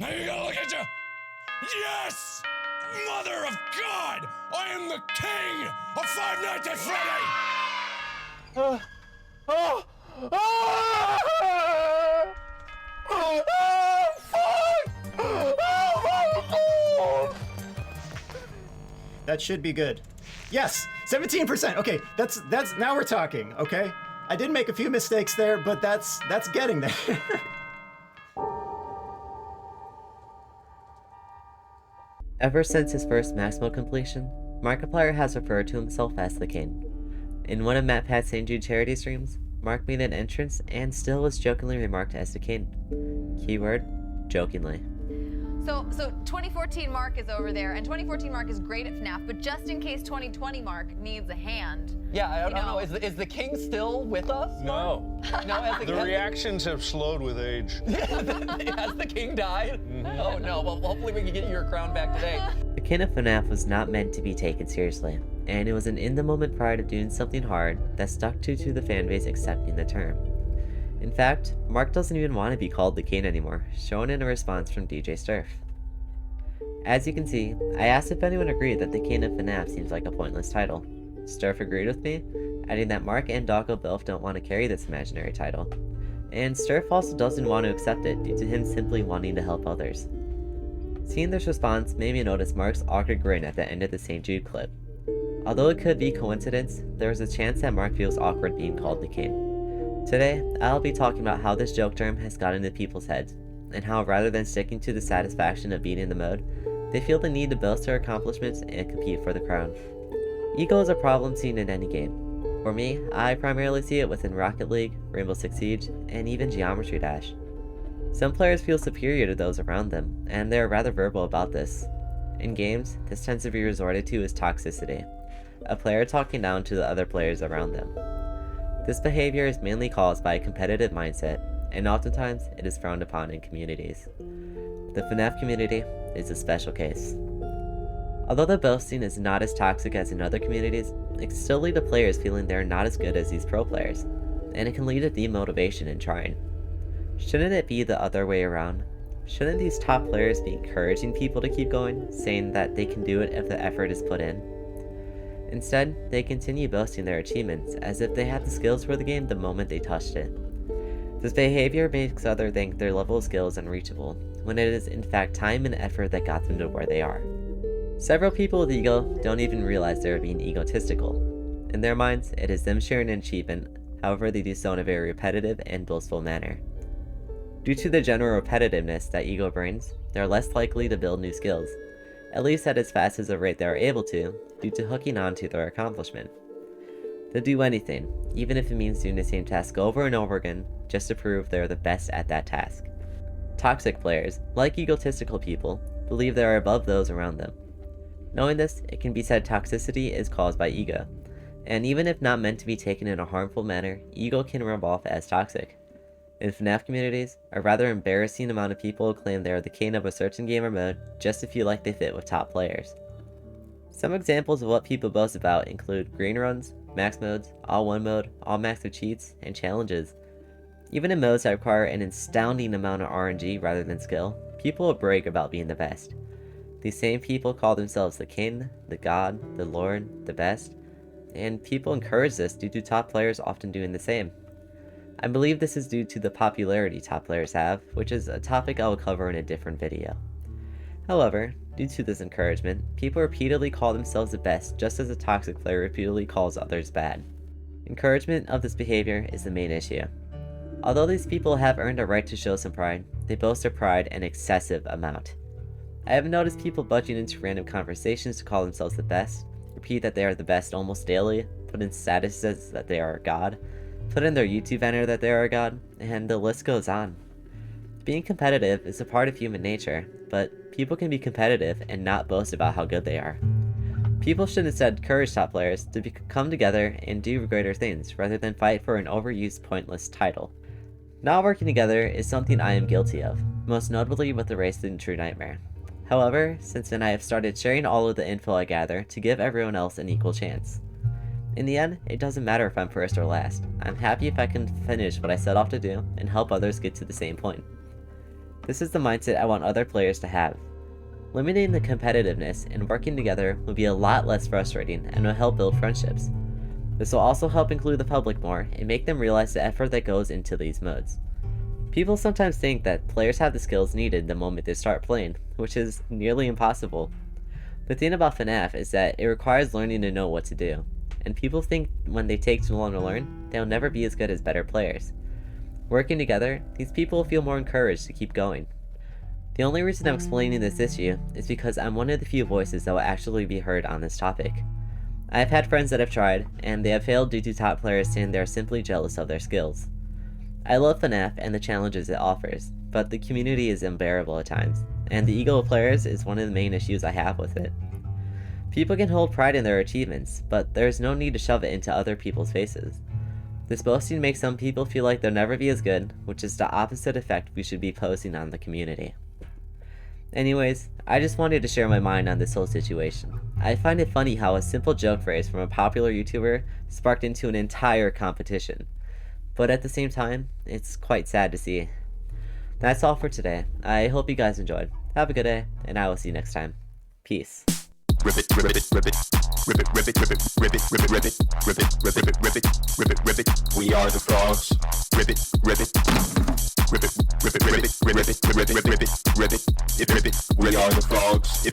Now you gotta look at you. Yes! Mother of God! I am the king of Five Nights at Freddy! That should be good. Yes, 17%. Okay, that's now we're talking. Okay, I did make a few mistakes there, but that's getting there. Ever since his first Maximo completion, Markiplier has referred to himself as the King. In one of Matt Pat's St. Jude Charity streams, Mark made an entrance and still was jokingly remarked as the King. Keyword, jokingly. So 2014 Mark is over there, and 2014 Mark is great at FNaF, but just in case 2020 Mark needs a hand. Yeah, I don't know. Is the king still with us? No. No, The reactions have slowed with age. Has the king died? Oh no, well hopefully we can get your crown back today. The King of FNaF was not meant to be taken seriously, and it was an in-the-moment pride of doing something hard that stuck to the fanbase accepting the term. In fact, Mark doesn't even want to be called the King anymore, shown in a response from DJ Sterf. As you can see, I asked if anyone agreed that the King of FNaF seems like a pointless title. Sterf agreed with me, adding that Mark and Dawko both don't want to carry this imaginary title. And Sterf also doesn't want to accept it due to him simply wanting to help others. Seeing this response made me notice Mark's awkward grin at the end of the St. Jude clip. Although it could be coincidence, there is a chance that Mark feels awkward being called the King. Today, I'll be talking about how this joke term has got into people's heads, and how rather than sticking to the satisfaction of being in the mode, they feel the need to boast their accomplishments and compete for the crown. Ego is a problem seen in any game. For me, I primarily see it within Rocket League, Rainbow Six Siege, and even Geometry Dash. Some players feel superior to those around them, and they are rather verbal about this. In games, this tends to be resorted to as toxicity, a player talking down to the other players around them. This behavior is mainly caused by a competitive mindset, and oftentimes it is frowned upon in communities. The FNaF community is a special case. Although the boasting is not as toxic as in other communities, it can still lead to players feeling they're not as good as these pro players, and it can lead to demotivation in trying. Shouldn't it be the other way around? Shouldn't these top players be encouraging people to keep going, saying that they can do it if the effort is put in? Instead, they continue boasting their achievements as if they had the skills for the game the moment they touched it. This behavior makes others think their level of skill is unreachable, when it is in fact time and effort that got them to where they are. Several people with ego don't even realize they're being egotistical. In their minds, it is them sharing an achievement, however they do so in a very repetitive and boastful manner. Due to the general repetitiveness that ego brings, they're less likely to build new skills, at least at as fast as a rate they are able to, due to hooking on to their accomplishment. They'll do anything, even if it means doing the same task over and over again, just to prove they're the best at that task. Toxic players, like egotistical people, believe they are above those around them. Knowing this, it can be said toxicity is caused by ego, and even if not meant to be taken in a harmful manner, ego can rub off as toxic. In FNaF communities, a rather embarrassing amount of people claim they are the king of a certain game or mode just to feel like they fit with top players. Some examples of what people boast about include green runs, max modes, all one mode, all max with cheats, and challenges. Even in modes that require an astounding amount of RNG rather than skill, people will brag about being the best. These same people call themselves the king, the god, the lord, the best, and people encourage this due to top players often doing the same. I believe this is due to the popularity top players have, which is a topic I will cover in a different video. However, due to this encouragement, people repeatedly call themselves the best just as a toxic player repeatedly calls others bad. Encouragement of this behavior is the main issue. Although these people have earned a right to show some pride, they boast their pride an excessive amount. I have noticed people budging into random conversations to call themselves the best, repeat that they are the best almost daily, put in statuses that they are a god, put in their YouTube banner that they are a god, and the list goes on. Being competitive is a part of human nature, but people can be competitive and not boast about how good they are. People should instead encourage top players to come together and do greater things rather than fight for an overused pointless title. Not working together is something I am guilty of, most notably with the race in True Nightmare. However, since then I have started sharing all of the info I gather to give everyone else an equal chance. In the end, it doesn't matter if I'm first or last. I'm happy if I can finish what I set off to do and help others get to the same point. This is the mindset I want other players to have. Limiting the competitiveness and working together will be a lot less frustrating and will help build friendships. This will also help include the public more and make them realize the effort that goes into these modes. People sometimes think that players have the skills needed the moment they start playing, which is nearly impossible. The thing about FNaF is that it requires learning to know what to do, and people think when they take too long to learn, they'll never be as good as better players. Working together, these people will feel more encouraged to keep going. The only reason I'm explaining this issue is because I'm one of the few voices that will actually be heard on this topic. I have had friends that have tried, and they have failed due to top players saying they are simply jealous of their skills. I love FNaF and the challenges it offers, but the community is unbearable at times, and the ego of players is one of the main issues I have with it. People can hold pride in their achievements, but there is no need to shove it into other people's faces. This boasting makes some people feel like they'll never be as good, which is the opposite effect we should be posing on the community. Anyways, I just wanted to share my mind on this whole situation. I find it funny how a simple joke phrase from a popular YouTuber sparked into an entire competition. But at the same time, it's quite sad to see. That's all for today. I hope you guys enjoyed. Have a good day, and I will see you next time. Peace. Ribbit, ribbit, ribbit, ribbit, ribbit, ribbit, ribbit, ribbit, ribbit, ribbit, ribbit, ribbit, ribbit, ribbit. We are the frogs. Ribbit, ribbit, ribbit, ribbit, ribbit, ribbit, ribbit, ribbit, ribbit, ribbit. We are the frogs.